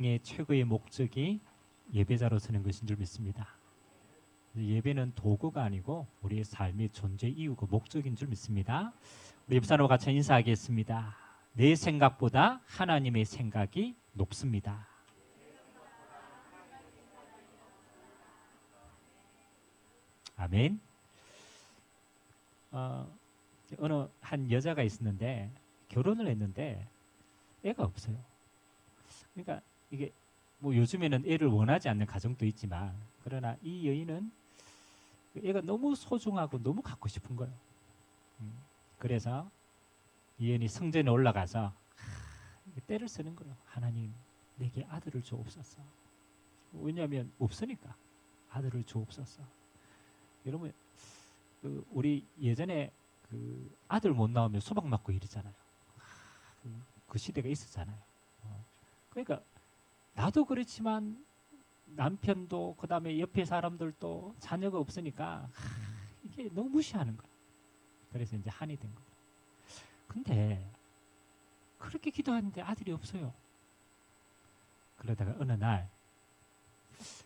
의 최고의 목적이 예배자로 서는 것인 줄 믿습니다. 예배는 도구가 아니고 우리의 삶의 존재 이유고 목적인 줄 믿습니다. 우리 집사람과 같이 인사하겠습니다. 내 생각보다 하나님의 생각이 높습니다. 아멘. 어느 한 여자가 있었는데 결혼을 했는데 애가 없어요. 그러니까 이게 뭐 요즘에는 애를 원하지 않는 가정도 있지만 그러나 이 여인은 애가 너무 소중하고 너무 갖고 싶은 거예요. 그래서 이 여인이 성전에 올라가서 때를 쓰는 거예요. 하나님, 내게 아들을 주옵소서. 왜냐하면 없으니까 아들을 주옵소서. 여러분, 우리 예전에 아들 못 나오면 수박 맞고 이러잖아요. 그 시대가 있었잖아요. 그러니까 나도 그렇지만 남편도 그다음에 옆에 사람들도 자녀가 없으니까 이게 너무 무시하는 거야. 그래서 이제 한이 된 거야. 근데 그렇게 기도하는데 아들이 없어요. 그러다가 어느 날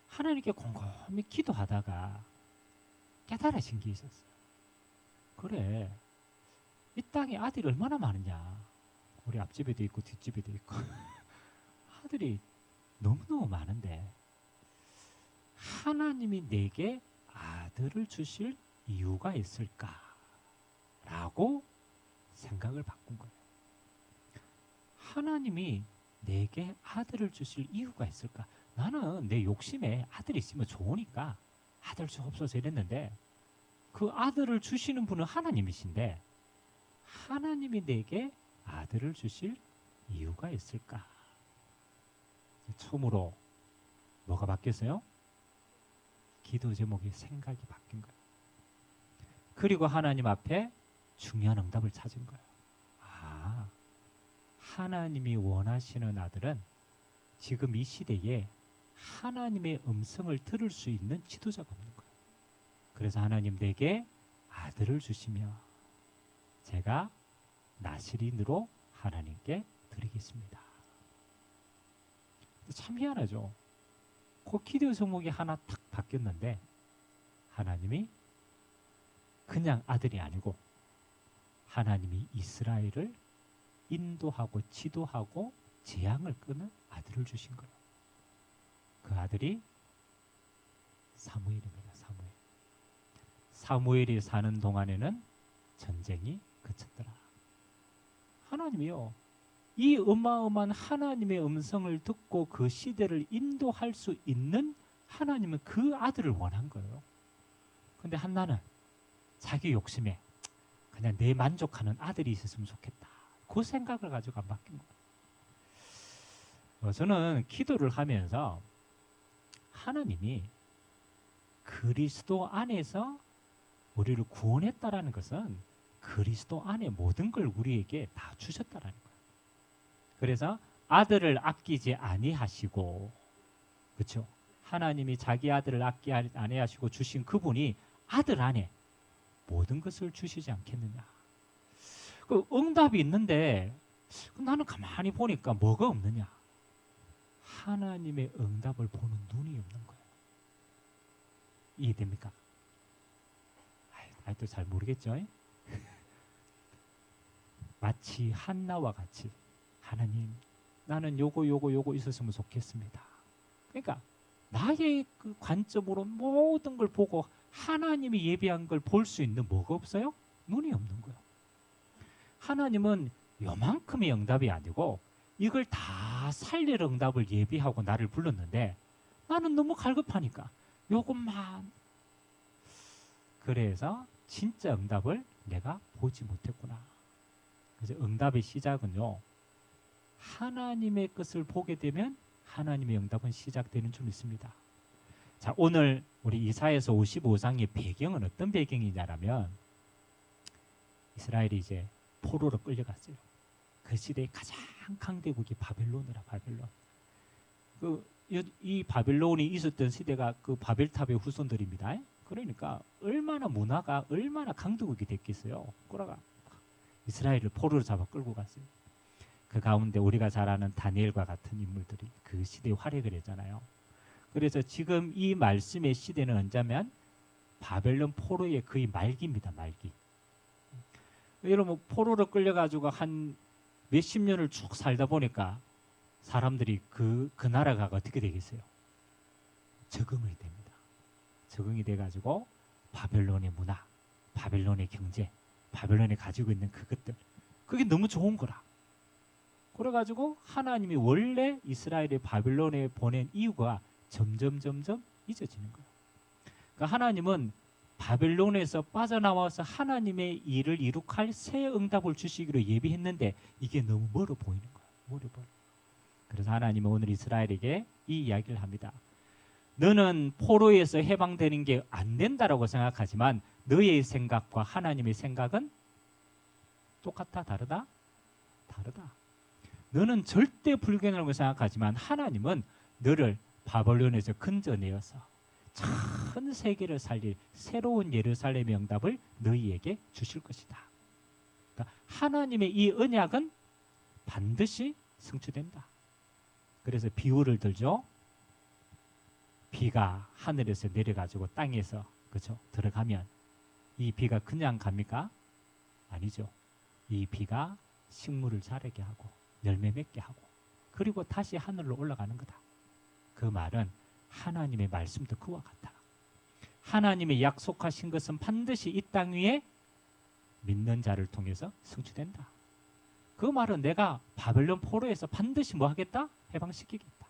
하나님께 곰곰이 기도하다가 깨달으신 게 있었어요. 그래, 이 땅에 아들이 얼마나 많으냐. 우리 앞집에도 있고 뒷집에도 있고 아들이 너무너무 많은데 하나님이 내게 아들을 주실 이유가 있을까라고 생각을 바꾼 거예요. 하나님이 내게 아들을 주실 이유가 있을까? 나는 내 욕심에 아들이 있으면 좋으니까 아들 주옵소서 이랬는데 그 아들을 주시는 분은 하나님이신데 하나님이 내게 아들을 주실 이유가 있을까? 처음으로 뭐가 바뀌었어요? 기도 제목이 생각이 바뀐 거예요. 그리고 하나님 앞에 중요한 응답을 찾은 거예요. 하나님이 원하시는 아들은 지금 이 시대에 하나님의 음성을 들을 수 있는 지도자가 없는 거예요. 그래서 하나님 내게 아들을 주시며 제가 나시린으로 하나님께 드리겠습니다. 참 희한하죠. 그 기도 제목이 하나 탁 바뀌었는데 하나님이 그냥 아들이 아니고 하나님이 이스라엘을 인도하고 지도하고 재앙을 끄는 아들을 주신 거예요. 그 아들이 사무엘입니다. 사무엘이 사는 동안에는 전쟁이 그쳤더라. 하나님이요, 이 어마어마한 하나님의 음성을 듣고 그 시대를 인도할 수 있는 하나님은 그 아들을 원한 거예요. 근데 한나는 자기 욕심에 그냥 내 만족하는 아들이 있었으면 좋겠다. 그 생각을 가지고 안 바뀐 거예요. 저는 기도를 하면서 하나님이 그리스도 안에서 우리를 구원했다라는 것은 그리스도 안에 모든 걸 우리에게 다 주셨다라는 거예요. 그래서 아들을 아끼지 아니하시고, 그렇죠? 하나님이 자기 아들을 아끼지 아니하시고 주신 그분이 아들 안에 모든 것을 주시지 않겠느냐. 그 응답이 있는데 나는 가만히 보니까 뭐가 없느냐. 하나님의 응답을 보는 눈이 없는 거예요. 이해됩니까? 아직도 잘 모르겠죠? 마치 한나와 같이 하나님, 나는 요거 있었으면 좋겠습니다. 그러니까 나의 그 관점으로 모든 걸 보고 하나님이 예비한 걸 볼 수 있는 뭐가 없어요? 눈이 없는 거예요. 하나님은 요만큼의 응답이 아니고 이걸 다 살릴 응답을 예비하고 나를 불렀는데 나는 너무 갈급하니까 요것만. 그래서 진짜 응답을 내가 보지 못했구나. 그래서 응답의 시작은요, 하나님의 것을 보게 되면 하나님의 응답은 시작되는 줄 믿습니다. 자, 오늘 우리 이사야서 55장의 배경은 어떤 배경이냐면 이스라엘이 이제 포로로 끌려갔어요. 그 시대의 가장 강대국이 바벨론이라. 바벨론. 이 바벨론이 있었던 시대가 그 바벨탑의 후손들입니다. 그러니까 얼마나 문화가 얼마나 강대국이 됐겠어요. 꼬라가 이스라엘을 포로로 잡아 끌고 갔어요. 그 가운데 우리가 잘 아는 다니엘과 같은 인물들이 그 시대에 활약을 했잖아요. 그래서 지금 이 말씀의 시대는 언제면 바벨론 포로의 거의 말기입니다. 말기. 여러분 포로로 끌려가지고 한 몇십 년을 쭉 살다 보니까 사람들이 그 나라가 어떻게 되겠어요? 적응이 됩니다. 적응이 돼가지고 바벨론의 문화, 바벨론의 경제, 바벨론이 가지고 있는 그것들, 그게 너무 좋은 거라. 그래가지고 하나님이 원래 이스라엘의 바벨론에 보낸 이유가 점점 잊어지는 거예요. 그러니까 하나님은 바벨론에서 빠져나와서 하나님의 일을 이룩할 새 응답을 주시기로 예비했는데 이게 너무 멀어 보이는 거예요. 멀어 보여. 그래서 하나님은 오늘 이스라엘에게 이 이야기를 합니다. 너는 포로에서 해방되는 게 안 된다라고 생각하지만 너의 생각과 하나님의 생각은 똑같아? 다르다? 다르다. 너는 절대 불가능하다고 생각하지만 하나님은 너를 바벨론에서 건져내어서 전 세계를 살릴 새로운 예루살렘의 응답을 너희에게 주실 것이다. 그러니까 하나님의 이 언약은 반드시 성취된다. 그래서 비유를 들죠. 비가 하늘에서 내려가지고 땅에서 그렇죠? 들어가면 이 비가 그냥 갑니까? 아니죠. 이 비가 식물을 자라게 하고 열매 맺게 하고 그리고 다시 하늘로 올라가는 거다. 그 말은 하나님의 말씀도 그와 같다. 하나님의 약속하신 것은 반드시 이 땅 위에 믿는 자를 통해서 성취된다. 그 말은 내가 바벨론 포로에서 반드시 뭐 하겠다? 해방시키겠다.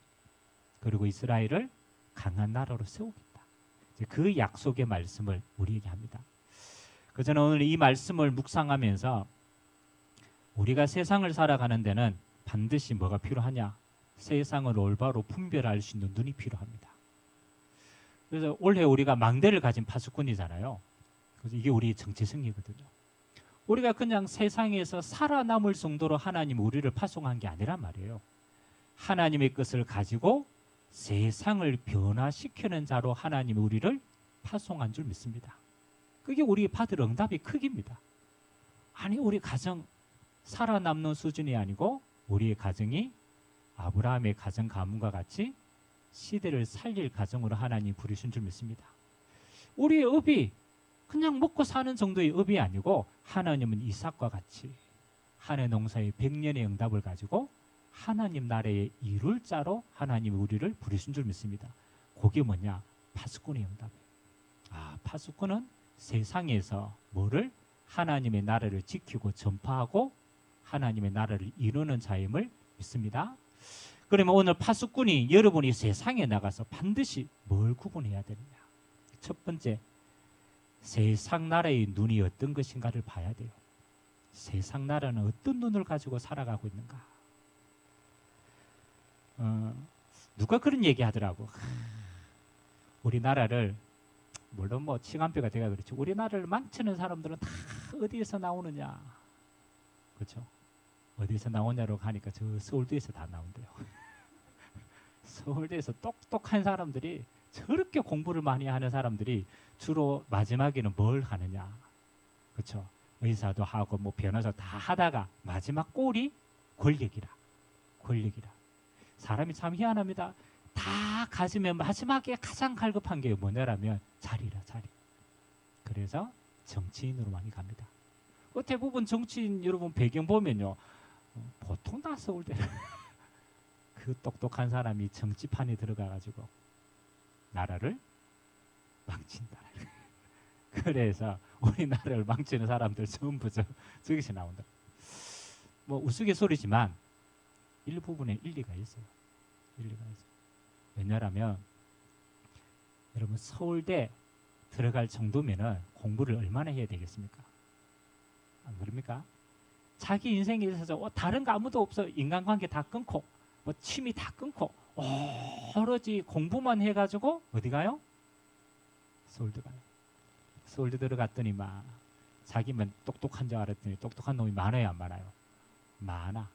그리고 이스라엘을 강한 나라로 세우겠다. 그 약속의 말씀을 우리에게 합니다. 그래서 저는 오늘 이 말씀을 묵상하면서 우리가 세상을 살아가는 데는 반드시 뭐가 필요하냐? 세상을 올바로 분별할 수 있는 눈이 필요합니다. 그래서 올해 우리가 망대를 가진 파수꾼이잖아요. 그래서 이게 우리의 정체성이거든요. 우리가 그냥 세상에서 살아남을 정도로 하나님 우리를 파송한 게 아니란 말이에요. 하나님의 것을 가지고 세상을 변화시키는 자로 하나님이 우리를 파송한 줄 믿습니다. 그게 우리 받을 응답의 크기입니다. 아니 우리 가정 살아남는 수준이 아니고 우리의 가정이 아브라함의 가정 가문과 같이 시대를 살릴 가정으로 하나님 부르신 줄 믿습니다. 우리의 업이 그냥 먹고 사는 정도의 업이 아니고 하나님은 이삭과 같이 한 해 농사의 100년의 응답을 가지고 하나님 나라의 이룰 자로 하나님이 우리를 부르신 줄 믿습니다. 그게 뭐냐? 파수꾼의 응답이에요. 파수꾼은 세상에서 뭐를? 하나님의 나라를 지키고 전파하고 하나님의 나라를 이루는 자임을 믿습니다. 그러면 오늘 파수꾼이 여러분이 세상에 나가서 반드시 뭘 구분해야 되느냐? 첫 번째, 세상 나라의 눈이 어떤 것인가를 봐야 돼요. 세상 나라는 어떤 눈을 가지고 살아가고 있는가? 누가 그런 얘기 하더라고. 우리나라를 물론 뭐 치간뼈가 돼가 그렇죠. 우리나라를 망치는 사람들은 다 어디에서 나오느냐? 그렇죠? 어디서 나오냐로 가니까 저 서울대에서 다 나온대요. 서울대에서 똑똑한 사람들이 저렇게 공부를 많이 하는 사람들이 주로 마지막에는 뭘 하느냐? 그렇죠? 의사도 하고 뭐 변호사 다 하다가 마지막 꼴이 권력이라. 권력이라. 사람이 참 희한합니다. 다 가지면 마지막에 가장 갈급한 게 뭐냐라면 자리라 자리. 그래서 정치인으로 많이 갑니다. 대부분 정치인 여러분 배경 보면요. 보통 다 서울대. 그 똑똑한 사람이 정치판에 들어가가지고 나라를 망친다. 그래서 우리나라를 망치는 사람들 전부 저기서 나온다. 뭐 우스갯소리지만 일부분에 일리가 있어요. 일리가 있어요. 왜냐하면 여러분 서울대 들어갈 정도면은 공부를 얼마나 해야 되겠습니까? 안 그럽니까? 자기 인생에 있어서 다른 거 아무도 없어. 인간관계 다 끊고 뭐 취미 다 끊고 오로지 공부만 해가지고 어디 가요? 서울대 가요. 서울대 들어갔더니 막 자기만 똑똑한 줄 알았더니 똑똑한 놈이 많아요, 안 많아요? 많아.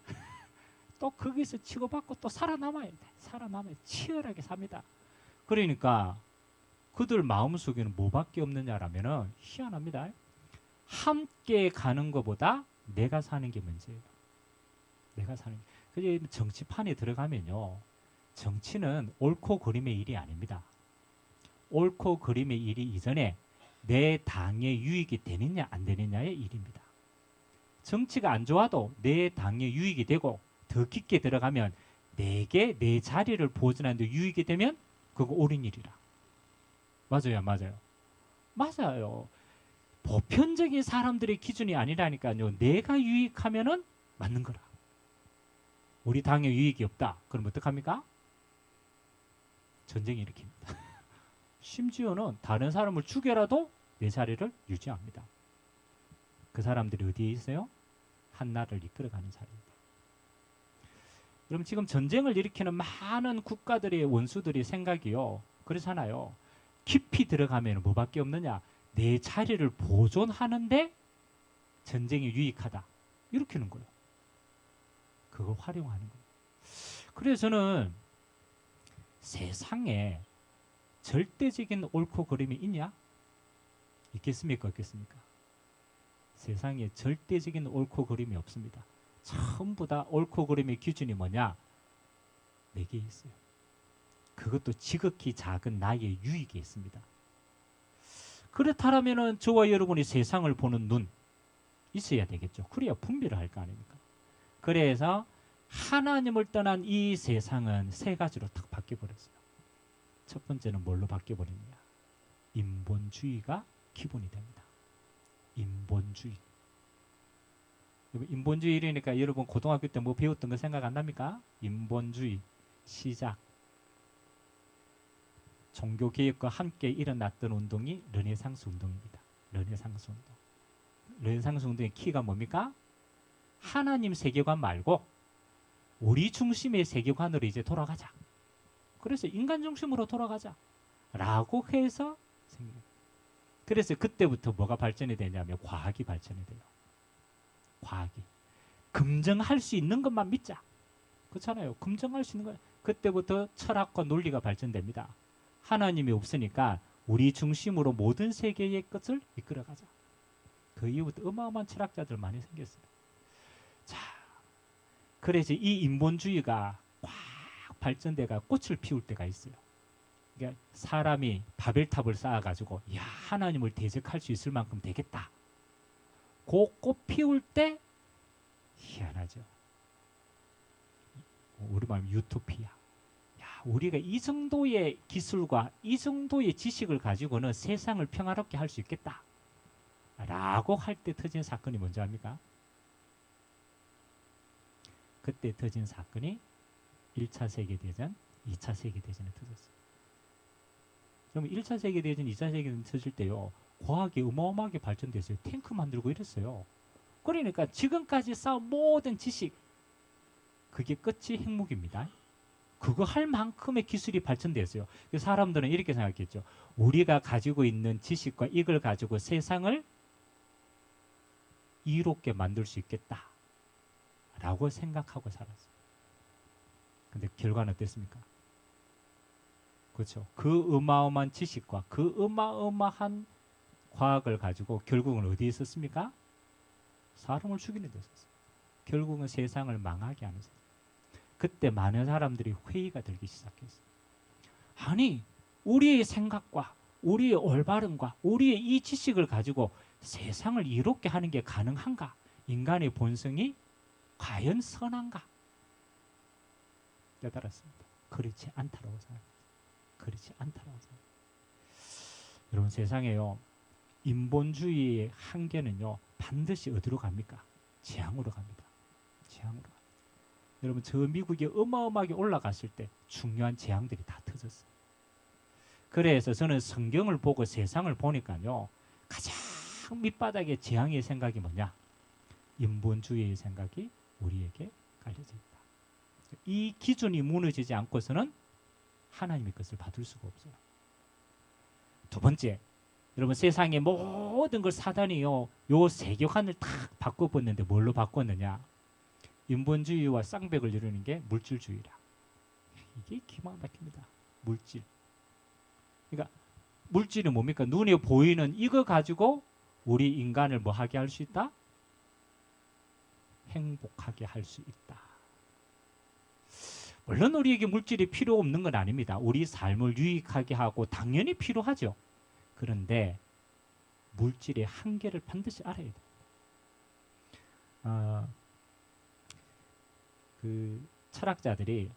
또 거기서 치고받고 또 살아남아야 돼. 살아남아야 치열하게 삽니다. 그러니까 그들 마음속에는 뭐밖에 없느냐라면은 희한합니다. 함께 가는 것보다 내가 사는 게 문제예요. 내가 사는. 그게 정치판에 들어가면요. 정치는 옳고 그름의 일이 아닙니다. 옳고 그름의 일이 이전에 내 당의 유익이 되느냐 안 되느냐의 일입니다. 정치가 안 좋아도 내 당의 유익이 되고 더 깊게 들어가면 내게 내 자리를 보존하는 데 유익이 되면 그거 옳은 일이라. 맞아요, 맞아요. 맞아요. 보편적인 사람들의 기준이 아니라니까요. 내가 유익하면은 맞는 거라. 우리 당에 유익이 없다. 그럼 어떡합니까? 전쟁 일으킵니다. 심지어는 다른 사람을 죽여라도 내 자리를 유지합니다. 그 사람들이 어디에 있어요? 한나라를 이끌어가는 자리입니다. 그럼 지금 전쟁을 일으키는 많은 국가들의 원수들의 생각이요. 그렇잖아요. 깊이 들어가면 뭐밖에 없느냐? 내 자리를 보존하는데 전쟁이 유익하다. 이렇게는 거예요. 그걸 활용하는 거예요. 그래서 저는 세상에 절대적인 옳고 그름이 있냐? 있겠습니까? 없겠습니까? 세상에 절대적인 옳고 그름이 없습니다. 전부 다 옳고 그름의 기준이 뭐냐? 내게 있어요. 그것도 지극히 작은 나의 유익이 있습니다. 그렇다면 저와 여러분이 세상을 보는 눈 있어야 되겠죠. 그래야 분별을 할 거 아닙니까? 그래서 하나님을 떠난 이 세상은 세 가지로 딱 바뀌어버렸어요. 첫 번째는 뭘로 바뀌어버렸냐? 인본주의가 기본이 됩니다. 인본주의. 인본주의 이러니까 여러분 고등학교 때 뭐 배웠던 거 생각 안 납니까? 인본주의 시작. 종교개혁과 함께 일어났던 운동이 르네상스 운동입니다. 르네상스 운동. 르네상스 운동의 키가 뭡니까? 하나님 세계관 말고 우리 중심의 세계관으로 이제 돌아가자. 그래서 인간 중심으로 돌아가자. 라고 해서 생깁니다. 그래서 그때부터 뭐가 발전이 되냐면 과학이 발전이 돼요. 과학이. 검증할 수 있는 것만 믿자. 그렇잖아요. 검증할 수 있는 것. 그때부터 철학과 논리가 발전됩니다. 하나님이 없으니까 우리 중심으로 모든 세계의 것을 이끌어가자. 그 이후부터 어마어마한 철학자들 많이 생겼어요. 자, 그래서 이 인본주의가 꽉 발전돼가 꽃을 피울 때가 있어요. 그러니까 사람이 바벨탑을 쌓아가지고 야 하나님을 대적할 수 있을 만큼 되겠다. 그 꽃 피울 때 희한하죠. 우리 말하면 유토피아. 야, 우리가 이 정도의 기술과 이 정도의 지식을 가지고는 세상을 평화롭게 할 수 있겠다. 라고 할 때 터진 사건이 뭔지 압니까? 그때 터진 사건이 1차 세계대전, 2차 세계대전에 터졌어요. 그러면 1차 세계대전, 2차 세계대전 터질 때요. 과학이 어마어마하게 발전됐어요. 탱크 만들고 이랬어요. 그러니까 지금까지 쌓은 모든 지식 그게 끝이 핵무기입니다. 그거 할 만큼의 기술이 발전됐어요. 사람들은 이렇게 생각했죠. 우리가 가지고 있는 지식과 이걸 가지고 세상을 이롭게 만들 수 있겠다. 라고 생각하고 살았어요. 근데 결과는 어땠습니까? 그렇죠. 그 어마어마한 지식과 그 어마어마한 과학을 가지고 결국은 어디에 있었습니까? 사람을 죽이는 데 있었어요. 결국은 세상을 망하게 하는 세상. 그때 많은 사람들이 회의가 들기 시작했어요. 아니, 우리의 생각과 우리의 올바름과 우리의 이 지식을 가지고 세상을 이롭게 하는 게 가능한가? 인간의 본성이 과연 선한가? 깨달았습니다. 그렇지 않다라고 생각합니다. 그렇지 않다라고 생각합니다. 여러분 세상에요. 인본주의의 한계는요. 반드시 어디로 갑니까? 재앙으로 갑니다. 재앙으로 갑니다. 여러분 저 미국이 어마어마하게 올라갔을 때 중요한 재앙들이 다 터졌어요. 그래서 저는 성경을 보고 세상을 보니까요. 가장 밑바닥에 재앙의 생각이 뭐냐? 인본주의의 생각이 우리에게 깔려져 있다. 이 기준이 무너지지 않고서는 하나님의 것을 받을 수가 없어요. 두 번째, 여러분 세상의 모든 걸 사단이요, 요 세계관을 탁 바꿔봤는데 뭘로 바꿨느냐? 인본주의와 쌍벽을 이루는 게 물질주의라. 이게 기가 막힙니다. 물질. 그러니까 물질이 뭡니까? 눈에 보이는 이거 가지고 우리 인간을 뭐 하게 할 수 있다? 행복하게 할 수 있다. 물론 우리에게 물질이 필요 없는 건 아닙니다. 우리 삶을 유익하게 하고 당연히 필요하죠. 그런데 물질의 한계를 반드시 알아야 돼요. 그 철학자들이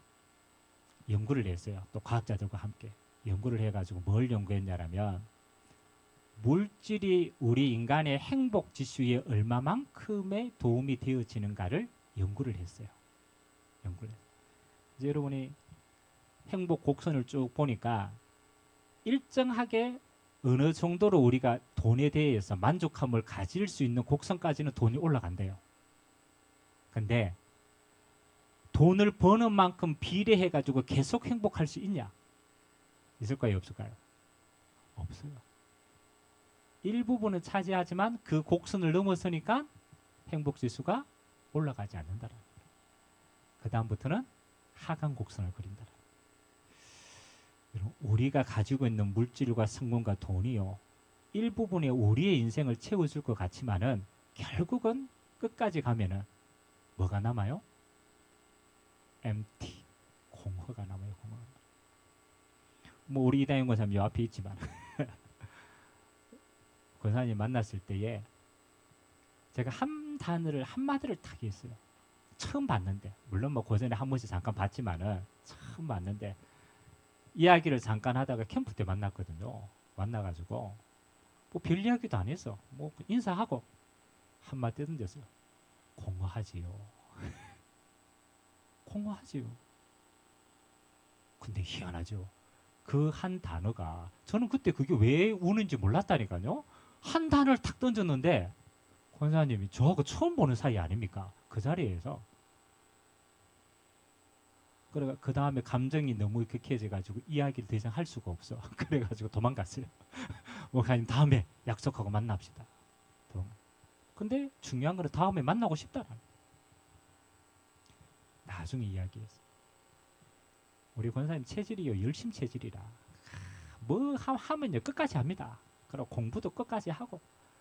연구를 했어요. 또 과학자들과 함께 연구를 해가지고 뭘 연구했냐면 물질이 우리 인간의 행복 지수에 얼마만큼의 도움이 되어지는가를 연구를 했어요. 연구를. 이제 여러분이 행복 곡선을 쭉 보니까 일정하게 어느 정도로 우리가 돈에 대해서 만족함을 가질 수 있는 곡선까지는 돈이 올라간대요. 근데 돈을 버는 만큼 비례해가지고 계속 행복할 수 있냐? 있을까요? 없을까요? 없어요. 일부분은 차지하지만 그 곡선을 넘어서니까 행복지수가 올라가지 않는다라는 거예요. 그 다음부터는 하강 곡선을 그린다. 우리가 가지고 있는 물질과 성공과 돈이요, 일부분의 우리의 인생을 채워줄 것 같지만은 결국은 끝까지 가면은 뭐가 남아요? empty, 공허가 남아요. 공허. 뭐 우리 이다영 권사님 요 앞에 있지만 권사님 만났을 때에 제가 한 단어를 한마디를 딱 했어요. 처음 봤는데, 물론 뭐 고전에 한 번씩 잠깐 봤지만은 처음 봤는데 이야기를 잠깐 하다가 캠프 때 만났거든요. 만나가지고 뭐 별 이야기도 안 했어. 뭐 인사하고 한마디 던졌어요. 공허하지요. 공허하지요. 근데 희한하죠. 그 한 단어가 저는 그때 그게 왜 우는지 몰랐다니까요. 한 단어를 탁 던졌는데 권사님이 저하고 처음 보는 사이 아닙니까? 그 자리에서. 그래가 그 다음에 감정이 너무 격해져가지고 이야기를 더 이상 할 수가 없어. 그래가지고 도망갔어요. 목사님 다음에 약속하고 만납시다. 근데 중요한 거는 다음에 만나고 싶다라는. 나중에 이야기했어. 우리 권사님 체질이요, 열심 체질이라. 뭐 하면요 끝까지 합니다. 그리고 공부도 끝까지 하고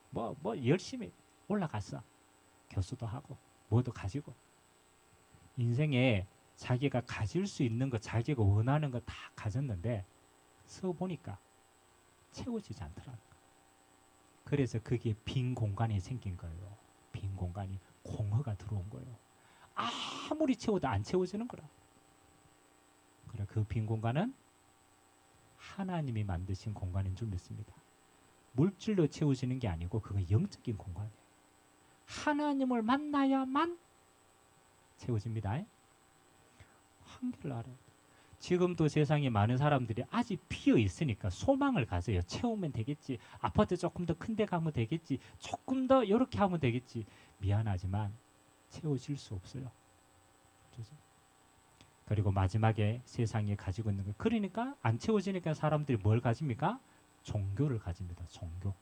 뭐 열심히 올라갔어. 교수도 하고 뭐도 가지고 인생에 자기가 가질 수 있는 것, 자기가 원하는 거 다 가졌는데 서 보니까 채워지지 않더라는 거예요. 그래서 그게 빈 공간이 생긴 거예요. 빈 공간이, 공허가 들어온 거예요. 아무리 채워도 안 채워지는 거라. 그래, 그 빈 공간은 하나님이 만드신 공간인 줄 믿습니다. 물질로 채워지는 게 아니고 그건 영적인 공간이에요. 하나님을 만나야만 채워집니다. 한계를 알아요. 지금도 세상에 많은 사람들이 아직 비어 있으니까 소망을 가져요. 채우면 되겠지. 아파트 조금 더 큰 데 가면 되겠지. 조금 더 이렇게 하면 되겠지. 미안하지만 채워질 수 없어요. 그렇죠? 그리고 마지막에 세상에 가지고 있는 거. 그러니까 안 채워지니까 사람들이 뭘 가집니까? 종교를 가집니다. 종교.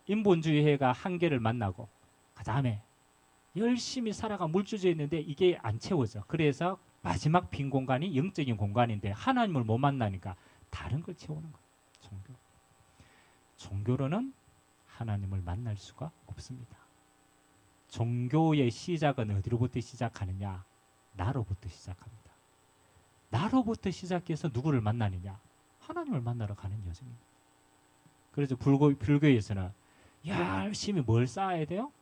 인본주의가 한계를 만나고 그 다음에 열심히 살아가 물주주에 있는데 이게 안 채워져. 그래서 마지막 빈 공간이 영적인 공간인데 하나님을 못 만나니까 다른 걸 채우는 거예요. 종교. 종교로는 하나님을 만날 수가 없습니다. 종교의 시작은 어디로부터 시작하느냐? 나로부터 시작합니다. 나로부터 시작해서 누구를 만나느냐? 하나님을 만나러 가는 여정입니다. 그래서 불교에서는 열심히 뭘 쌓아야 돼요?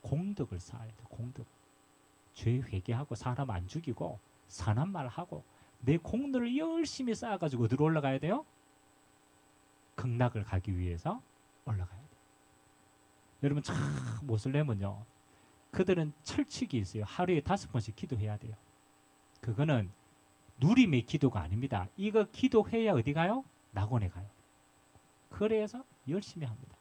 공덕을 쌓아야 돼요. 공덕. 죄 회개하고 사람 안 죽이고 선한 말 하고 내 공덕을 열심히 쌓아가지고 어디로 올라가야 돼요? 극락을 가기 위해서 올라가야 돼요. 여러분 참 모슬렘은요, 그들은 철칙이 있어요. 하루에 5번씩 기도해야 돼요. 그거는 누림의 기도가 아닙니다. 이거 기도해야 어디 가요? 낙원에 가요. 그래서 열심히 합니다.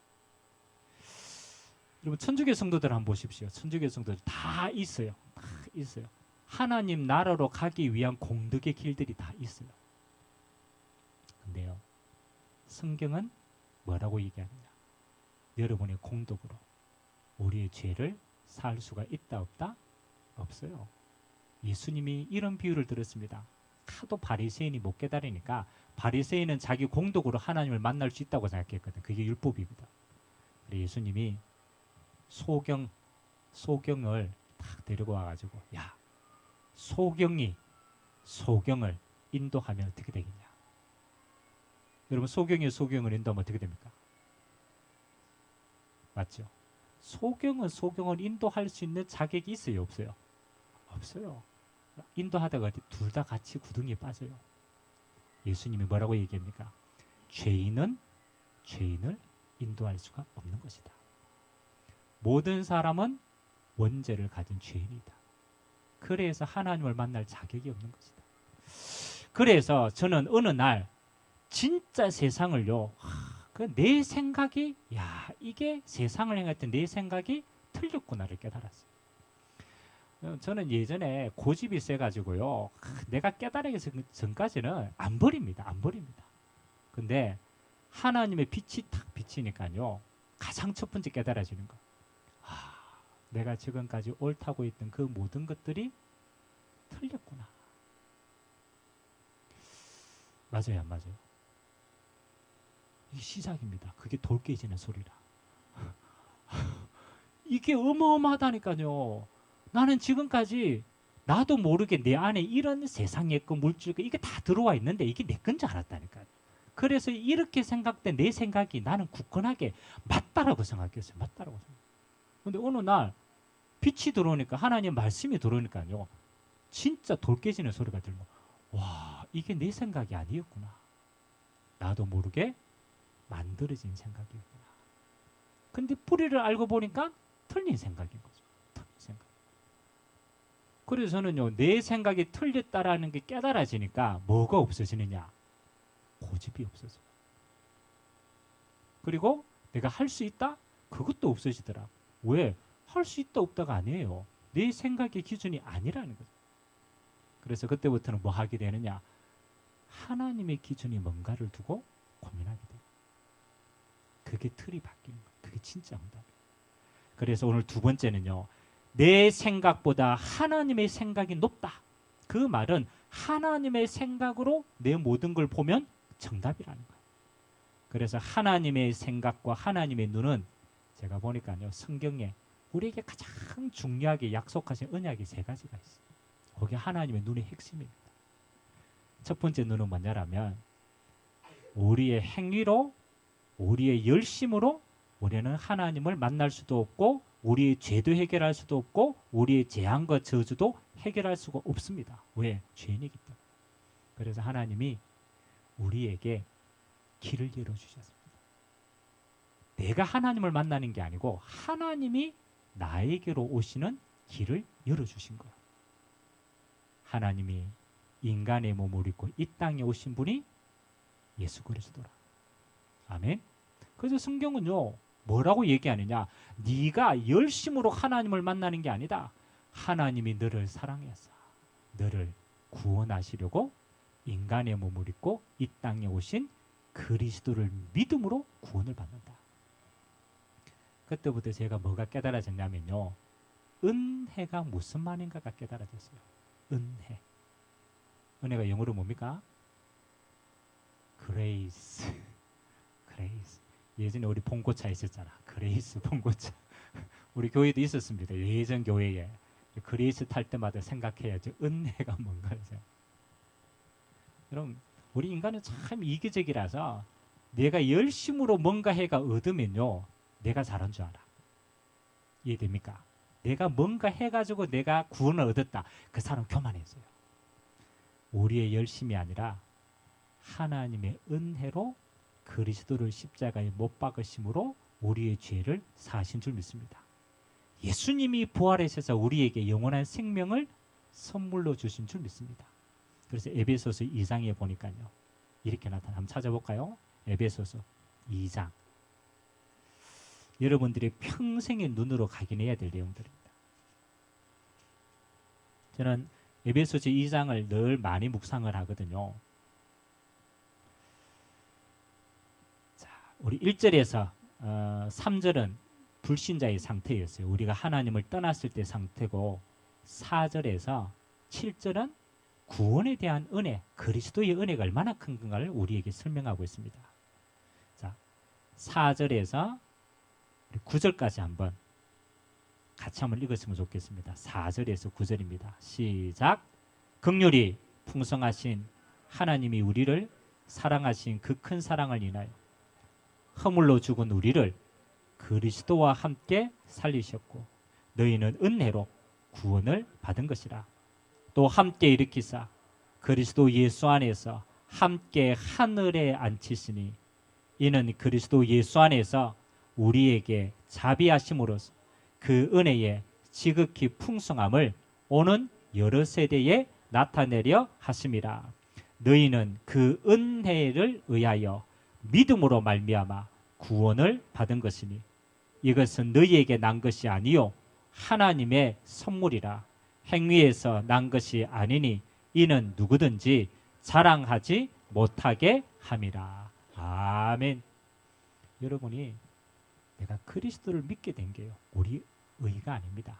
여러분 천주교 성도들 한번 보십시오. 천주교 성도들 다 있어요. 다 있어요. 하나님 나라로 가기 위한 공덕의 길들이 다 있어요. 근데요, 성경은 뭐라고 얘기하느냐? 여러분의 공덕으로 우리의 죄를 살 수가 있다 없다? 없어요. 예수님이 이런 비유를 들었습니다. 하도 바리새인이 못 깨달으니까 바리새인은 자기 공덕으로 하나님을 만날 수 있다고 생각했거든. 그게 율법입니다. 그래서 예수님이 소경을 딱 데리고 와가지고, 야, 소경을 인도하면 어떻게 되겠냐? 여러분, 소경을 인도하면 어떻게 됩니까? 맞죠? 소경을 인도할 수 있는 자격이 있어요, 없어요? 없어요. 인도하다가 둘 다 같이 구덩이에 빠져요. 예수님이 뭐라고 얘기합니까? 죄인을 인도할 수가 없는 것이다. 모든 사람은 원죄를 가진 죄인이다. 그래서 하나님을 만날 자격이 없는 것이다. 그래서 저는 어느 날 진짜 세상을요, 내 생각이, 이게 세상을 향했던 내 생각이 틀렸구나를 깨달았어요. 저는 예전에 고집이 세가지고요, 내가 깨달기 전까지는 안 버립니다. 근데 하나님의 빛이 탁 비치니까요, 가장 첫 번째 깨달아지는 거. 내가 지금까지 옳다고 했던 그 모든 것들이 틀렸구나. 맞아요, 안 맞아요? 이게 시작입니다. 그게 돌 깨지는 소리라. 이게 어마어마하다니까요. 나는 지금까지 나도 모르게 내 안에 이런 세상의 그 물질과 이게 다 들어와 있는데 이게 내 건 줄 알았다니까요. 그래서 이렇게 생각된 내 생각이 나는 굳건하게 맞다라고 생각했어요. 맞다라고 생각. 근데 어느 날 빛이 들어오니까, 하나님 말씀이 들어오니까요, 진짜 돌 깨지는 소리가 들고, 와, 이게 내 생각이 아니었구나. 나도 모르게 만들어진 생각이었구나. 근데 뿌리를 알고 보니까 틀린 생각인 거죠. 틀린 생각. 그래서 저는요, 내 생각이 틀렸다라는 게 깨달아지니까 뭐가 없어지느냐? 고집이 없어져요. 그리고 내가 할 수 있다? 그것도 없어지더라. 왜? 할 수 있다 없다가 아니에요. 내 생각의 기준이 아니라는 거죠. 그래서 그때부터는 뭐 하게 되느냐? 하나님의 기준이 뭔가를 두고 고민하게 돼요. 그게 틀이 바뀌는 거예요. 그게 진짜 응답이에요. 그래서 오늘 두 번째는요, 내 생각보다 하나님의 생각이 높다. 그 말은 하나님의 생각으로 내 모든 걸 보면 정답이라는 거예요. 그래서 하나님의 생각과 하나님의 눈은 제가 보니까요, 성경에 우리에게 가장 중요하게 약속하신 언약이 세 가지가 있어요. 그게 하나님의 눈의 핵심입니다. 첫 번째 눈은 뭐냐라면, 우리의 행위로, 우리의 열심으로 우리는 하나님을 만날 수도 없고, 우리의 죄도 해결할 수도 없고, 우리의 재앙과 저주도 해결할 수가 없습니다. 왜? 죄인이기 때문에. 그래서 하나님이 우리에게 길을 열어주셨습니다. 내가 하나님을 만나는 게 아니고 하나님이 나에게로 오시는 길을 열어주신 거예요. 하나님이 인간의 몸을 입고 이 땅에 오신 분이 예수 그리스도라. 아멘. 그래서 성경은요, 뭐라고 얘기하느냐? 네가 열심으로 하나님을 만나는 게 아니다. 하나님이 너를 사랑해서 너를 구원하시려고 인간의 몸을 입고 이 땅에 오신 그리스도를 믿음으로 구원을 받는다. 그때부터 제가 뭐가 깨달아졌냐면요, 은혜가 무슨 말인가가 깨달아졌어요. 은혜. 은혜가 영어로 뭡니까? 그레이스. 그레이스. 예전에 우리 봉고차 있었잖아. 그레이스 봉고차. 우리 교회도 있었습니다. 예전 교회에. 그레이스 탈 때마다 생각해야지 은혜가 뭔가를 생각. 여러분, 우리 인간은 참 이기적이라서 내가 열심으로 뭔가 해가 얻으면요, 내가 잘한 줄 알아. 이해됩니까? 내가 뭔가 해가지고 내가 구원을 얻었다. 그 사람 교만했어요. 우리의 열심이 아니라 하나님의 은혜로 그리스도를 십자가에 못 박으심으로 우리의 죄를 사하신 줄 믿습니다. 예수님이 부활하셔서 우리에게 영원한 생명을 선물로 주신 줄 믿습니다. 그래서 에베소서 2장에 보니까요, 이렇게 나타나. 한번 찾아볼까요? 에베소서 2장. 여러분들이 평생의 눈으로 각인해야 될 내용들입니다. 저는 에베소서 2장을 늘 많이 묵상을 하거든요. 자, 우리 1절에서 3절은 불신자의 상태였어요. 우리가 하나님을 떠났을 때 상태고, 4절에서 7절은 구원에 대한 은혜, 그리스도의 은혜가 얼마나 큰 건가를 우리에게 설명하고 있습니다. 자, 4절에서 9절까지 한번 같이 한번 읽었으면 좋겠습니다. 4절에서 9절입니다. 시작. 긍휼이 풍성하신 하나님이 우리를 사랑하신 그 큰 사랑을 인하여 허물로 죽은 우리를 그리스도와 함께 살리셨고 너희는 은혜로 구원을 받은 것이라. 또 함께 일으키사 그리스도 예수 안에서 함께 하늘에 앉히시니 이는 그리스도 예수 안에서 우리에게 자비하심으로써 그 은혜의 지극히 풍성함을 오는 여러 세대에 나타내려 하심이라. 너희는 그 은혜를 의하여 믿음으로 말미암아 구원을 받은 것이니 이것은 너희에게 난 것이 아니요 하나님의 선물이라. 행위에서 난 것이 아니니 이는 누구든지 자랑하지 못하게 함이라. 아멘. 여러분이 내가 그리스도를 믿게 된 게요, 우리 의가 아닙니다.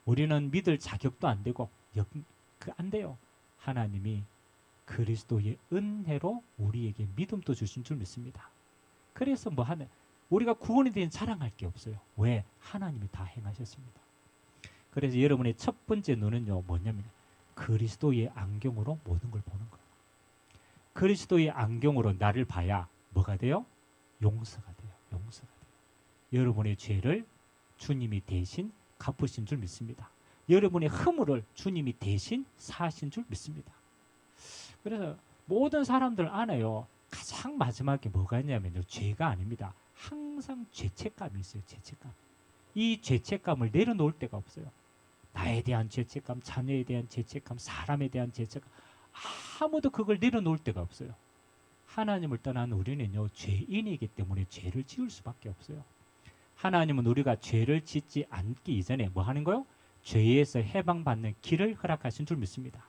우리는 믿을 자격도 안 되고 안 돼요. 하나님이 그리스도의 은혜로 우리에게 믿음도 주신 줄 믿습니다. 그래서 우리가 구원에 대한 자랑할 게 없어요. 왜? 하나님이 다 행하셨습니다. 그래서 여러분의 첫 번째 눈은요, 뭐냐면 그리스도의 안경으로 모든 걸 보는 거예요. 그리스도의 안경으로 나를 봐야 뭐가 돼요? 용서가 돼요. 용서가 돼요. 여러분의 죄를 주님이 대신 갚으신 줄 믿습니다. 여러분의 허물을 주님이 대신 사하신 줄 믿습니다. 그래서 모든 사람들 안에요, 가장 마지막에 뭐가 있냐면요, 죄가 아닙니다. 항상 죄책감이 있어요. 죄책감. 이 죄책감을 내려놓을 데가 없어요. 나에 대한 죄책감, 자녀에 대한 죄책감, 사람에 대한 죄책감, 아무도 그걸 내려놓을 데가 없어요. 하나님을 떠난 우리는요, 죄인이기 때문에 죄를 지을 수밖에 없어요. 하나님은 우리가 죄를 짓지 않기 이전에 뭐 하는 거요? 죄에서 해방받는 길을 허락하신 줄 믿습니다.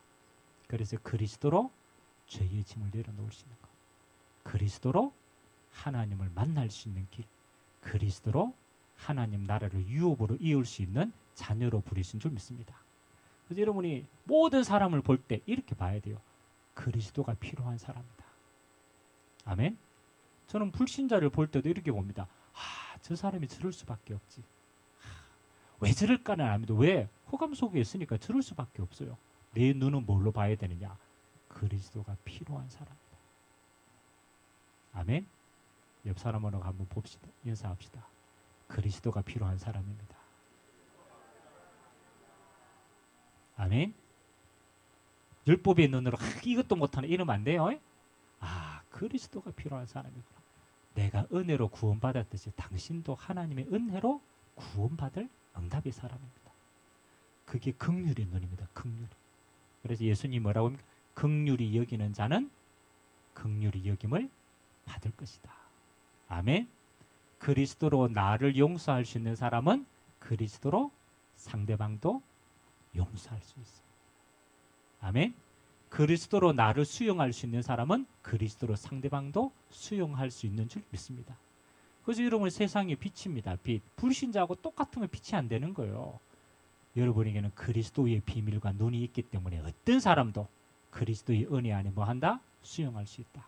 그래서 그리스도로 죄의 짐을 내려놓을 수 있는 것, 그리스도로 하나님을 만날 수 있는 길, 그리스도로 하나님 나라를 유업으로 이을 수 있는 자녀로 부르신 줄 믿습니다. 그래서 여러분이 모든 사람을 볼 때 이렇게 봐야 돼요. 그리스도가 필요한 사람이다. 아멘. 저는 불신자를 볼 때도 이렇게 봅니다. 저 사람이 저럴 수밖에 없지. 왜 저럴까는 압니다. 왜? 호감 속에 있으니까 저럴 수밖에 없어요. 내 눈은 뭘로 봐야 되느냐? 그리스도가 필요한 사람이다. 아멘. 옆 사람으로 한번 봅시다. 인사합시다. 그리스도가 필요한 사람입니다. 아멘. 율법의 눈으로 이것도 못하는 이러면 안 돼요. 그리스도가 필요한 사람이구나. 내가 은혜로 구원받았듯이 당신도 하나님의 은혜로 구원받을 응답의 사람입니다. 그게 긍휼의 눈입니다. 긍휼. 그래서 예수님이 뭐라고 합니까? 긍휼히 여기는 자는 긍휼히 여김을 받을 것이다. 아멘. 그리스도로 나를 용서할 수 있는 사람은 그리스도로 상대방도 용서할 수 있어요. 아멘. 그리스도로 나를 수용할 수 있는 사람은 그리스도로 상대방도 수용할 수 있는 줄 믿습니다. 그래서 여러분, 세상의 빛입니다. 빛. 불신자하고 똑같으면 빛이 안 되는 거예요. 여러분에게는 그리스도의 비밀과 눈이 있기 때문에 어떤 사람도 그리스도의 은혜 안에 뭐 한다? 수용할 수 있다.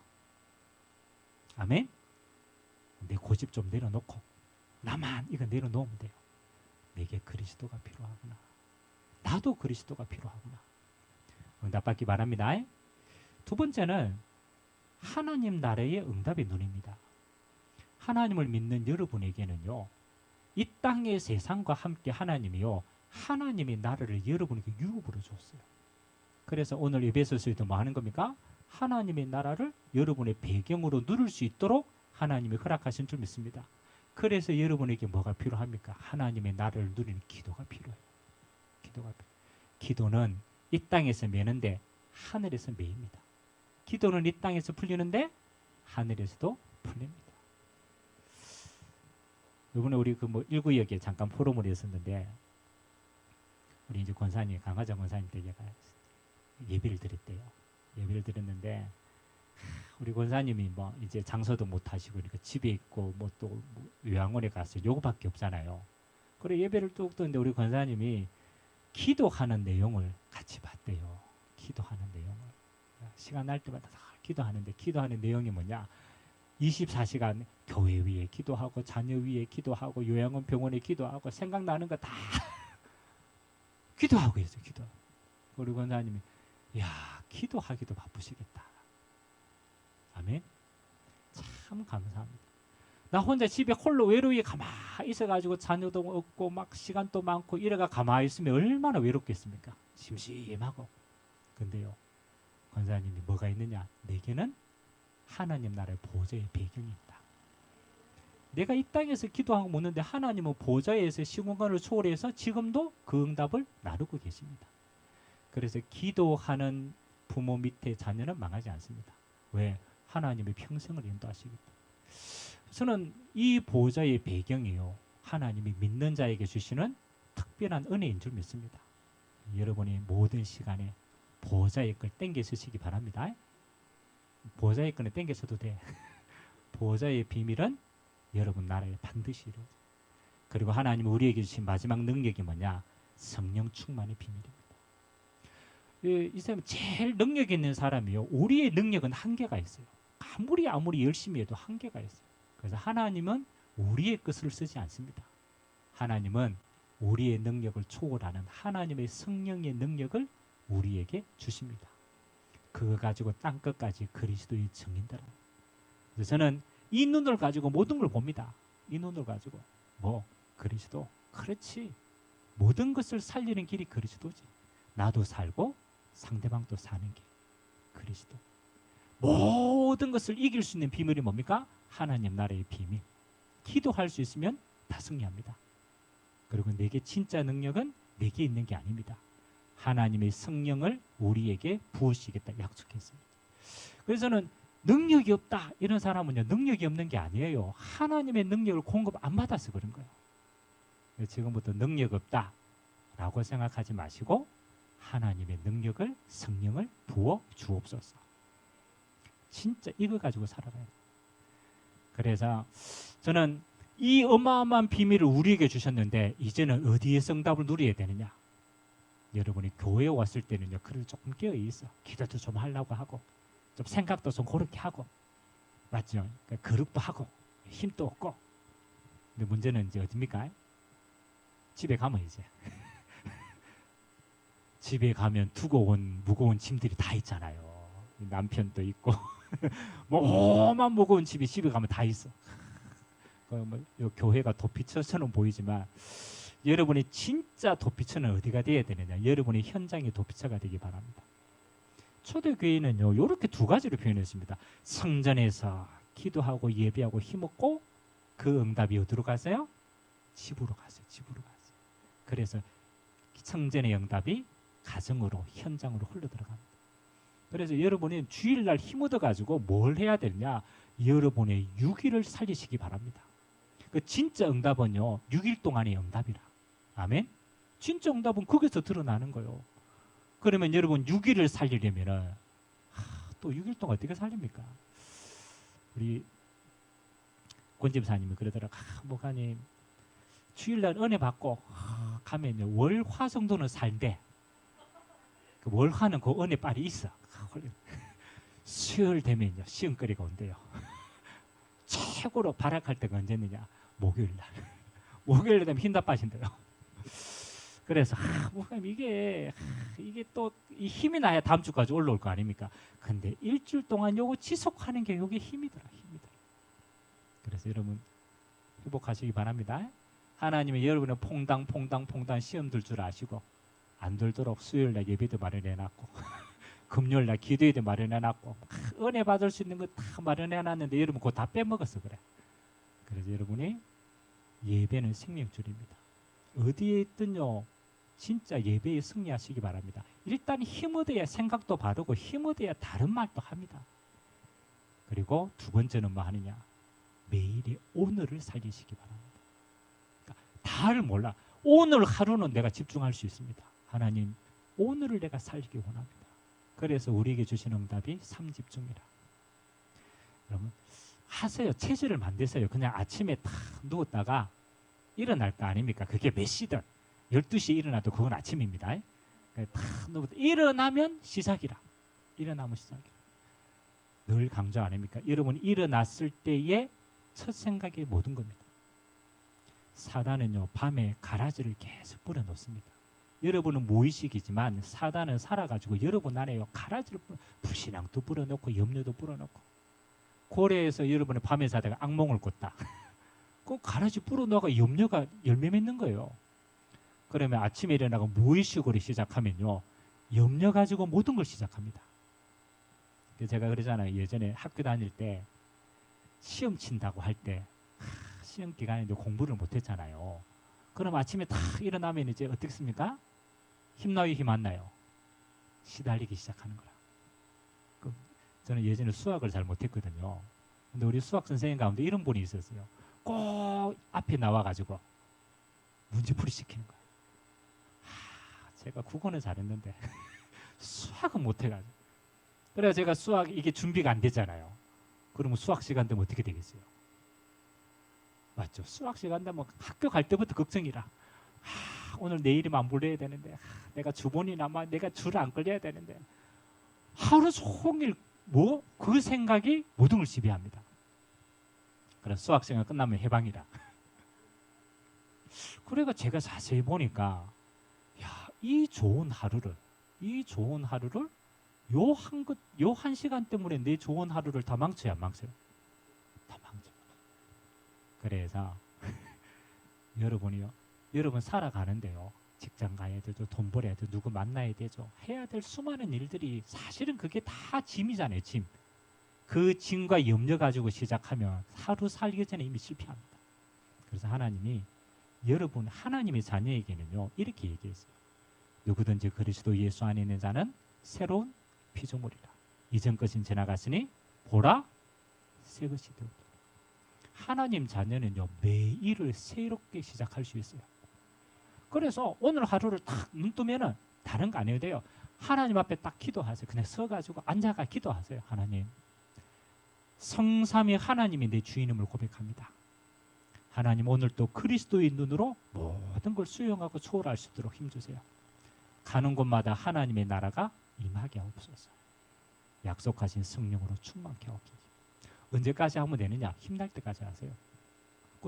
아멘. 내 고집 좀 내려놓고 나만 이거 내려놓으면 돼요. 내게 그리스도가 필요하구나. 나도 그리스도가 필요하구나. 응답받기 바랍니다. 두 번째는 하나님 나라의 응답의 눈입니다. 하나님을 믿는 여러분에게는요, 이 땅의 세상과 함께 하나님이요, 하나님의 나라를 여러분에게 유업으로 줬어요. 그래서 오늘 에베소서에도 뭐 하는 겁니까? 하나님의 나라를 여러분의 배경으로 누릴 수 있도록 하나님이 허락하신 줄 믿습니다. 그래서 여러분에게 뭐가 필요합니까? 하나님의 나라를 누리는 기도가 필요해요. 기도는 이 땅에서 매는데 하늘에서 매입니다. 기도는 이 땅에서 풀리는데 하늘에서도 풀립니다. 이번에 우리 그 1구역에 잠깐 포럼을 했었는데, 우리 이제 권사님, 강화장 권사님 댁에가 예배를 드렸대요. 예배를 드렸는데, 우리 권사님이 이제 장소도 못 하시고, 그러니까 집에 있고, 또 요양원에 가서 요거밖에 없잖아요. 그래 예배를 뚝 듣는데 우리 권사님이 기도하는 내용을 같이 봤대요. 기도하는 내용을. 시간 날 때마다 다 기도하는데, 기도하는 내용이 뭐냐? 24시간 교회 위에 기도하고 자녀 위에 기도하고 요양원 병원에 기도하고 생각나는 거 다 기도하고 있어요. 기도. 우리 권사님이 야 기도하기도 바쁘시겠다. 아멘. 참 감사합니다. 나 혼자 집에 홀로 외로이 가만히 있어가지고 자녀도 없고 막 시간도 많고 이래가 가만히 있으면 얼마나 외롭겠습니까? 심심하고. 근데요 권사님이 뭐가 있느냐? 내게는 하나님 나라의 보좌의 배경이 있다. 내가 이 땅에서 기도하고 묻는데 하나님은 보좌에서 시공간을 초월해서 지금도 그 응답을 나누고 계십니다. 그래서 기도하는 부모 밑에 자녀는 망하지 않습니다. 왜? 하나님의 평생을 인도하시기 때문에. 저는 이 보좌의 배경이요 하나님이 믿는 자에게 주시는 특별한 은혜인 줄 믿습니다. 여러분이 모든 시간에 보좌의 걸 땡겨 쓰시기 바랍니다. 보좌의 끈에 땡겨 써도 돼. 보좌의 비밀은 여러분 나라에 반드시 이루어져. 그리고 하나님은 우리에게 주신 마지막 능력이 뭐냐? 성령 충만의 비밀입니다. 이 사람은 제일 능력 있는 사람이요. 우리의 능력은 한계가 있어요. 아무리 열심히 해도 한계가 있어요. 그래서 하나님은 우리의 것을 쓰지 않습니다. 하나님은 우리의 능력을 초월하는 하나님의 성령의 능력을 우리에게 주십니다. 그거 가지고 땅끝까지 그리스도의 증인되라. 그래서 저는 이 눈을 가지고 모든 걸 봅니다. 이 눈을 가지고 그리스도. 그렇지. 모든 것을 살리는 길이 그리스도지. 나도 살고 상대방도 사는 게 그리스도. 모든 것을 이길 수 있는 비밀이 뭡니까? 하나님 나라의 비밀. 기도할 수 있으면 다 승리합니다. 그리고 내게 진짜 능력은 내게 있는 게 아닙니다. 하나님의 성령을 우리에게 부으시겠다 약속했습니다. 그래서 저는 능력이 없다 이런 사람은요 능력이 없는 게 아니에요. 하나님의 능력을 공급 안 받아서 그런 거예요. 지금부터 능력 없다 라고 생각하지 마시고 하나님의 능력을 성령을 부어 주옵소서. 진짜 이거 가지고 살아가야 돼요. 그래서 저는 이 어마어마한 비밀을 우리에게 주셨는데 이제는 어디에서 응답을 누려야 되느냐? 여러분이 교회에 왔을 때는요 그래도 조금 깨어있어. 기도도 좀 하려고 하고 좀 생각도 좀 그렇게 하고 맞죠? 그러니까 거룩도 하고 힘도 없고. 근데 문제는 이제 어딥니까? 집에 가면 이제 집에 가면 두고 온 무거운 짐들이 다 있잖아요. 남편도 있고 뭐만 무거운 집이 집에 가면 다 있어. 교회가 도피처처럼 보이지만 여러분이 진짜 도피처는 어디가 되어야 되느냐? 여러분이 현장의 도피처가 되기 바랍니다. 초대교회는요 이렇게 두 가지로 표현했습니다. 성전에서 기도하고 예배하고 힘없고 그 응답이 어디로 가세요? 집으로 가세요. 집으로 가세요. 그래서 성전의 응답이 가정으로 현장으로 흘러들어갑니다. 그래서 여러분이 주일날 힘 얻어가지고 뭘 해야 되느냐? 여러분의 유기를 살리시기 바랍니다. 그 진짜 응답은요 6일 동안의 응답이라. 아멘. 진짜 응답은 거기서 드러나는 거예요. 그러면 여러분 6일을 살리려면은 또 6일 동안 어떻게 살립니까? 우리 권집사님이 그러더라고. 목사님 주일날 은혜 받고 가면요 월화성도는 살대. 그 월화는 그 은혜 빨이 있어. 수요일 되면요 시험거리가 온대요. 최고로 발악할 때가 언제느냐? 목요일날. 목요일 되면 흰다 빠진대요. 그래서 목사님 이게 또 이 힘이 나야 다음 주까지 올라올 거 아닙니까? 근데 일주일 동안 요거 지속하는 게 요게 힘이더라. 그래서 여러분 회복하시기 바랍니다. 하나님이 여러분의 퐁당 시험 들 줄 아시고 안 들도록 수요일날 예배도 마련해놨고 금요일날 기도회도 마련해놨고 은혜 받을 수 있는 거 다 마련해놨는데 여러분 그거 다 빼먹었어 그래. 그래서 여러분이 예배는 생명줄입니다. 어디에 있든요 진짜 예배에 승리하시기 바랍니다. 일단 힘 얻어야 생각도 바르고 힘 얻어야 다른 말도 합니다. 그리고 두 번째는 뭐 하느냐? 매일의 오늘을 살리시기 바랍니다. 그러니까 다를 몰라. 오늘 하루는 내가 집중할 수 있습니다. 하나님 오늘을 내가 살리기 원합니다. 그래서 우리에게 주신 응답이 3집중이라. 여러분 하세요. 체질을 만드세요. 그냥 아침에 탁 누웠다가 일어날 거 아닙니까? 그게 몇 시든 12시에 일어나도 그건 아침입니다. 탁 누웠다 일어나면 시작이라. 일어나면 시작이라. 늘 강조 안 합니까? 여러분 일어났을 때의 첫 생각이 모든 겁니다. 사단은요 밤에 가라지를 계속 뿌려놓습니다. 여러분은 무의식이지만 사단은 살아가지고 여러분 안에요 가라지를 불신앙도 뿌려놓고 염려도 뿌려놓고 고래에서 여러분은 밤에 자다가 악몽을 꿨다. 그 가라지 뿌려놓아가 염려가 열매 맺는 거예요. 그러면 아침에 일어나고 무의식으로 시작하면요 염려 가지고 모든 걸 시작합니다. 제가 그러잖아요. 예전에 학교 다닐 때 시험 친다고 할 때 시험 기간인데 공부를 못했잖아요. 그럼 아침에 딱 일어나면 이제 어떻습니까? 힘나요, 힘 안 나요? 시달리기 시작하는 거라. 저는 예전에 수학을 잘 못했거든요. 근데 우리 수학 선생님 가운데 이런 분이 있었어요. 꼭 앞에 나와가지고 문제풀이 시키는 거예요. 제가 국어는 잘했는데 수학은 못해가지고. 그래서 제가 수학 이게 준비가 안 되잖아요. 그러면 수학 시간 되면 어떻게 되겠어요? 맞죠? 수학 시간 되면 학교 갈 때부터 걱정이라. 오늘 내일이면 안 불러야 되는데 내가 주본이 남아 내가 줄 안 끌려야 되는데 하루 종일 뭐 그 생각이 모든 걸 지배합니다. 그래서 수학 시간 끝나면 해방이라. 그래가 제가 자세히 보니까 이 좋은 하루를 요 한 시간 때문에 내 좋은 하루를 다 망쳐요, 안 망쳐요? 다 망쳐. 그래서 여러분 살아가는데요. 직장 가야 되죠, 돈 벌어야 되죠, 누구 만나야 되죠. 해야 될 수많은 일들이 사실은 그게 다 짐이잖아요, 짐. 그 짐과 염려 가지고 시작하면 하루 살기 전에 이미 실패합니다. 그래서 하나님이 여러분 하나님의 자녀에게는요 이렇게 얘기했어요. 누구든지 그리스도 예수 안에 있는 자는 새로운 피조물이라. 이전 것은 지나갔으니 보라 새 것이 되었다. 하나님 자녀는요 매일을 새롭게 시작할 수 있어요. 그래서 오늘 하루를 딱 눈 뜨면은 다른 거 안 해도 돼요. 하나님 앞에 딱 기도하세요. 그냥 서가지고 앉아가 기도하세요. 하나님, 성삼위 하나님이 내 주인임을 고백합니다. 하나님 오늘 또 그리스도의 눈으로 모든 걸 수용하고 초월할 수 있도록 힘주세요. 가는 곳마다 하나님의 나라가 임하게 하옵소서. 약속하신 성령으로 충만케 하옵소서. 언제까지 하면 되느냐? 힘날 때까지 하세요.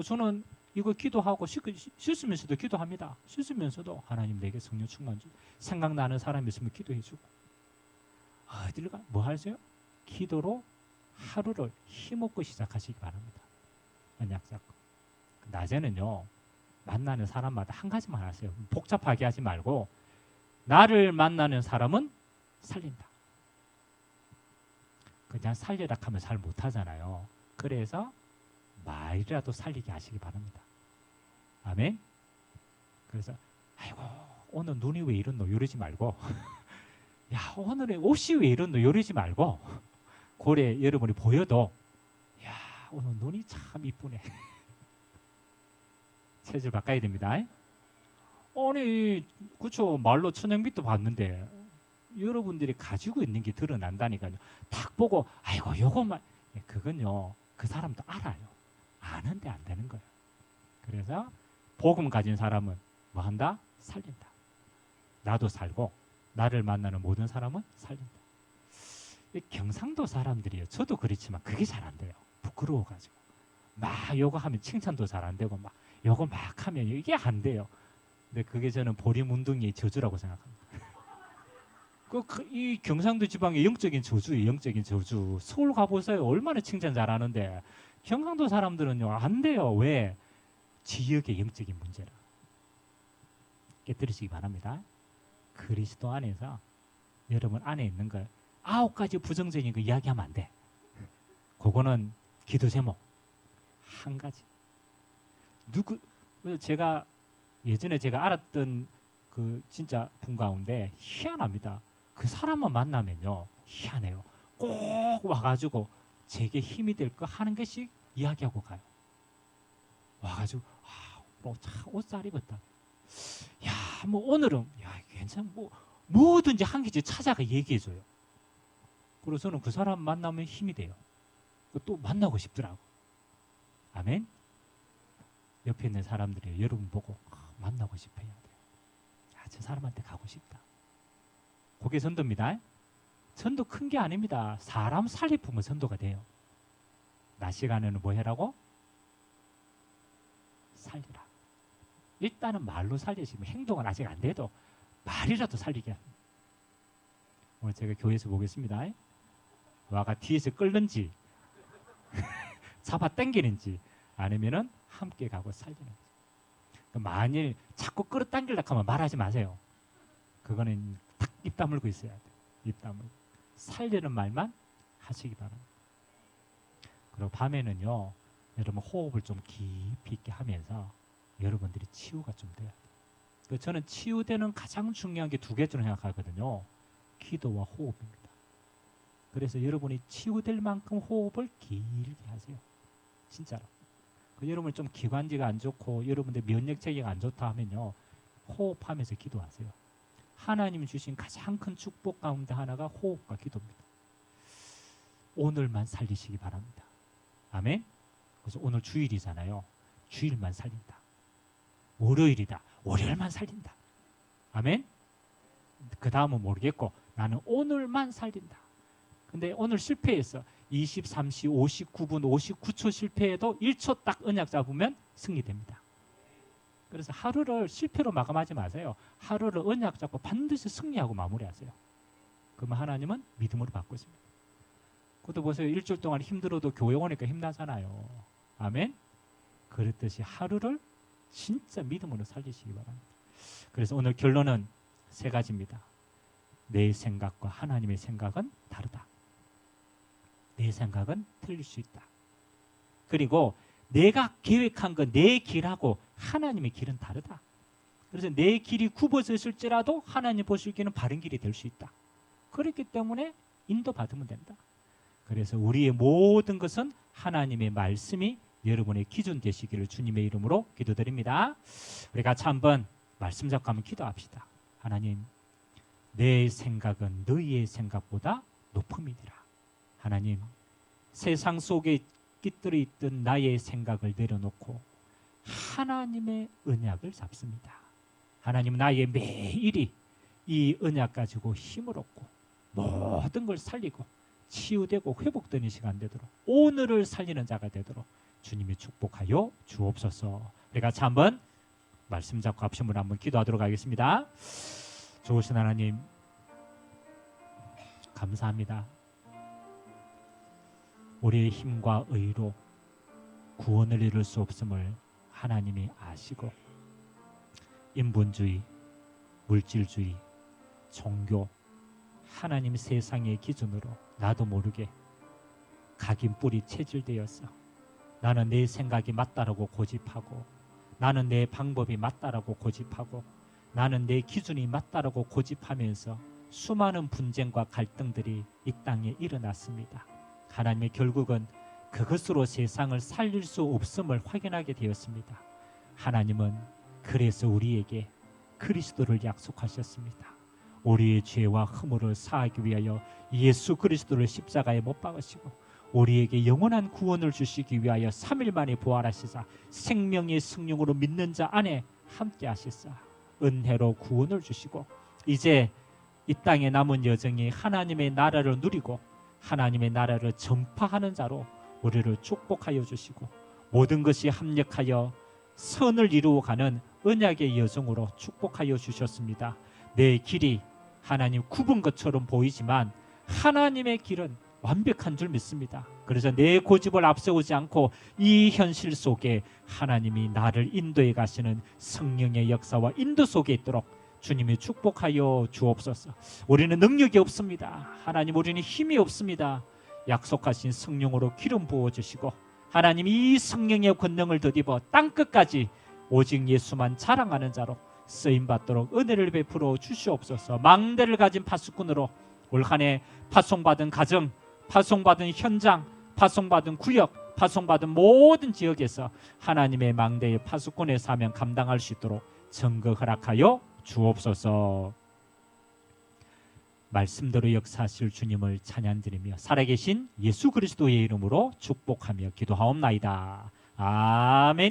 저는 이거 기도하고 씻으면서도 기도합니다. 씻으면서도 하나님 내게 성령 충만 주. 생각나는 사람이 있으면 기도해주고. 어딜 가? 뭐 하세요? 기도로 하루를 힘없고 시작하시기 바랍니다. 언약 잡고. 낮에는요 만나는 사람마다 한 가지만 하세요. 복잡하게 하지 말고 나를 만나는 사람은 살린다. 그냥 살려라 하면 잘 못하잖아요. 그래서 말이라도 살리게 하시기 바랍니다. 아멘. 그래서 아이고 오늘 눈이 왜 이렇노 이러지 말고 야 오늘의 옷이 왜 이렇노 이러지 말고 고래 여러분이 보여도 야 오늘 눈이 참 이쁘네. 체질 바꿔야 됩니다. 아니 그쵸 말로 천연빛도 봤는데 여러분들이 가지고 있는 게 드러난다니까요. 딱 보고 아이고 요것만 그건요 그 사람도 알아요. 아는데 안 되는 거예요. 그래서 복음 가진 사람은 뭐 한다? 살린다. 나도 살고 나를 만나는 모든 사람은 살린다. 경상도 사람들이요. 저도 그렇지만 그게 잘 안 돼요. 부끄러워가지고 막 요거 하면 칭찬도 잘 안 되고 막 요거 막 하면 이게 안 돼요. 근데 그게 저는 보리문둥이의 저주라고 생각합니다. 이 경상도 지방의 영적인 저주예요. 영적인 저주. 서울 가보세요. 얼마나 칭찬 잘하는데 경상도 사람들은요 안 돼요. 왜? 지역의 영적인 문제라. 깨뜨리시기 바랍니다. 그리스도 안에서 여러분 안에 있는 걸 9가지 부정적인 거 이야기하면 안 돼. 그거는 기도 제목 한 가지. 제가 예전에 제가 알았던 그 진짜 분 가운데 희한합니다. 그 사람만 만나면요 희한해요. 꼭 와가지고 제게 힘이 될 거 하는 개씩 이야기하고 가요. 와가지고 옷 잘 입었다. 야 뭐 오늘은 야 괜찮 뭐든지 한 개씩 찾아가 얘기해줘요. 그래서 저는 그 사람 만나면 힘이 돼요. 또 만나고 싶더라고. 아멘. 옆에 있는 사람들이 여러분 보고 만나고 싶어야 돼요. 저 사람한테 가고 싶다. 그게 전도입니다. 전도 큰 게 아닙니다. 사람 살리품은 전도가 돼요. 낮 시간에는 뭐 해라고? 살리라. 일단은 말로 살리시면 행동은 아직 안 돼도 말이라도 살리게 합니다. 오늘 제가 교회에서 보겠습니다. 와가 뒤에서 끌는지 잡아 당기는지 아니면은 함께 가고 살리는지. 만일 자꾸 끌어당기려고 하면 말하지 마세요. 그거는 탁 입 다물고 있어야 돼요. 입 다물고 살리는 말만 하시기 바랍니다. 그리고 밤에는요, 여러분 호흡을 좀 깊이 있게 하면서 여러분들이 치유가 좀 돼야 돼요. 저는 치유되는 가장 중요한 게 두 개쯤 생각하거든요. 기도와 호흡입니다. 그래서 여러분이 치유될 만큼 호흡을 길게 하세요. 진짜로. 여러분이 좀 기관지가 안 좋고 여러분들 면역 체계가 안 좋다 하면요, 호흡하면서 기도하세요. 하나님이 주신 가장 큰 축복 가운데 하나가 호흡과 기도입니다. 오늘만 살리시기 바랍니다. 아멘. 그래서 오늘 주일이잖아요. 주일만 살린다. 월요일이다. 월요일만 살린다. 아멘. 그 다음은 모르겠고 나는 오늘만 살린다. 근데 오늘 실패했어. 23시 59분 59초 실패해도 1초 딱 언약 잡으면 승리됩니다. 그래서 하루를 실패로 마감하지 마세요. 하루를 언약 잡고 반드시 승리하고 마무리하세요. 그러면 하나님은 믿음으로 바꾸십니다. 그것도 보세요. 일주일 동안 힘들어도 교회 오니까 힘나잖아요. 아멘. 그렇듯이 하루를 진짜 믿음으로 살리시기 바랍니다. 그래서 오늘 결론은 세 가지입니다. 내 생각과 하나님의 생각은 다르다. 내 생각은 틀릴 수 있다. 그리고 내가 계획한 건 내 길하고 하나님의 길은 다르다. 그래서 내 길이 굽어졌을지라도 하나님 보시기에는 바른 길이 될 수 있다. 그렇기 때문에 인도받으면 된다. 그래서 우리의 모든 것은 하나님의 말씀이 여러분의 기준 되시기를 주님의 이름으로 기도드립니다. 우리 같이 한번 말씀 잡고 한번 기도합시다. 하나님, 내 생각은 너희의 생각보다 높음이니라. 하나님, 세상 속에 깃들어 있던 나의 생각을 내려놓고 하나님의 언약을 잡습니다. 하나님, 나의 매일이 이 언약 가지고 힘을 얻고 모든 걸 살리고 치유되고 회복되는 시간 되도록 오늘을 살리는 자가 되도록 주님이 축복하여 주옵소서. 우리 같이 한번 말씀 잡고 합심으로 한번 기도하도록 하겠습니다. 좋으신 하나님, 감사합니다. 우리의 힘과 의로 구원을 이룰 수 없음을 하나님이 아시고 인본주의, 물질주의, 종교, 하나님 세상의 기준으로 나도 모르게 각인 뿔이 체질되었어. 나는 내 생각이 맞다라고 고집하고, 나는 내 방법이 맞다라고 고집하고, 나는 내 기준이 맞다라고 고집하면서 수많은 분쟁과 갈등들이 이 땅에 일어났습니다. 하나님의 결국은 그것으로 세상을 살릴 수 없음을 확인하게 되었습니다. 하나님은 그래서 우리에게 그리스도를 약속하셨습니다. 우리의 죄와 허물을 사하기 위하여 예수 그리스도를 십자가에 못 박으시고 우리에게 영원한 구원을 주시기 위하여 3일 만에 부활하시사 생명의 성령으로 믿는 자 안에 함께 하시사 은혜로 구원을 주시고 이제 이 땅에 남은 여정이 하나님의 나라를 누리고 하나님의 나라를 전파하는 자로 우리를 축복하여 주시고 모든 것이 합력하여 선을 이루어가는 언약의 여정으로 축복하여 주셨습니다. 내 길이 하나님 굽은 것처럼 보이지만 하나님의 길은 완벽한 줄 믿습니다. 그래서 내 고집을 앞세우지 않고 이 현실 속에 하나님이 나를 인도해 가시는 성령의 역사와 인도 속에 있도록 주님이 축복하여 주옵소서. 우리는 능력이 없습니다. 하나님, 우리는 힘이 없습니다. 약속하신 성령으로 기름 부어주시고 하나님 이 성령의 권능을 덧입어 땅끝까지 오직 예수만 자랑하는 자로 쓰임받도록 은혜를 베풀어 주시옵소서. 망대를 가진 파수꾼으로 올 한 해 파송받은 가정, 파송받은 현장, 파송받은 구역, 파송받은 모든 지역에서 하나님의 망대의 파수꾼의 사명 감당할 수 있도록 전거 허락하여 주옵소서. 말씀대로 역사하실 주님을 찬양드리며 살아계신 예수 그리스도의 이름으로 축복하며 기도하옵나이다. 아멘.